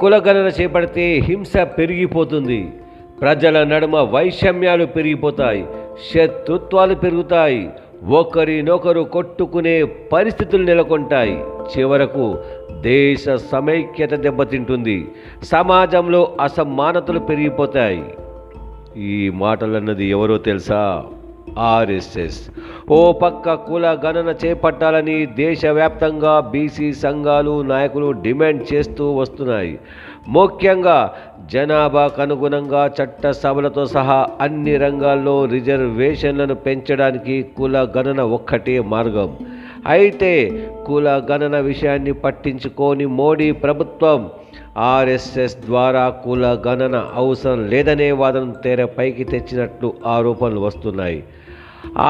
కులగణన చేపడితే హింస పెరిగిపోతుంది. ప్రజల నడుమ వైషమ్యాలు పెరిగిపోతాయి, శత్రుత్వాలు పెరుగుతాయి, ఒకరినొకరు కొట్టుకునే పరిస్థితులు నెలకొంటాయి. చివరకు దేశ సమైక్యత దెబ్బతింటుంది, సమాజంలో అసమానతలు పెరిగిపోతాయి. ఈ మాటలన్నది ఎవరో తెలుసా? ఆర్ఎస్ఎస్. ఓ పక్క కుల గణన చేపట్టాలని దేశవ్యాప్తంగా బీసీ సంఘాలు, నాయకులు డిమాండ్ చేస్తూ వస్తున్నాయి. ముఖ్యంగా జనాభాకు అనుగుణంగా చట్ట సభలతో సహా అన్ని రంగాల్లో రిజర్వేషన్లను పెంచడానికి కుల గణన ఒక్కటే మార్గం. అయితే కుల గణన విషయాన్ని పట్టించుకోని మోడీ ప్రభుత్వం ఆర్ఎస్ఎస్ ద్వారా కుల గణన అవసరం లేదనే వాదనను తెరపైకి తెచ్చినట్లు ఆరోపణలు వస్తున్నాయి.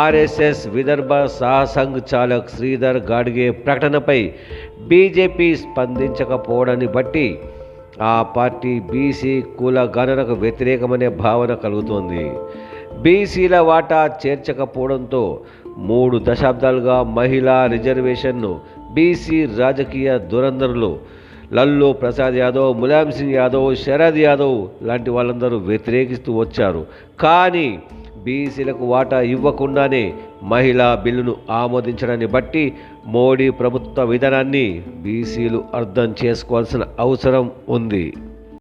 ఆర్ఎస్ఎస్ విదర్భ సహసంఘ్ చాలక్ శ్రీధర్ గాడ్గే ప్రకటనపై బీజేపీ స్పందించకపోవడాన్ని బట్టి ఆ పార్టీ బీసీ కుల గణనకు వ్యతిరేకమనే భావన కలుగుతోంది. బీసీల వాటా చేర్చకపోవడంతో 3 దశాబ్దాలుగా మహిళా రిజర్వేషన్ను బీసీ రాజకీయ దురంధరులు లల్లూ ప్రసాద్ యాదవ్, ములాయం సింగ్ యాదవ్, శరద్ యాదవ్ లాంటి వాళ్ళందరూ వ్యతిరేకిస్తూ వచ్చారు. కానీ బీసీలకు వాటా ఇవ్వకుండానే మహిళా బిల్లును ఆమోదించడాన్ని బట్టి మోడీ ప్రభుత్వ విధానాన్ని బీసీలు అర్థం చేసుకోవాల్సిన అవసరం ఉంది.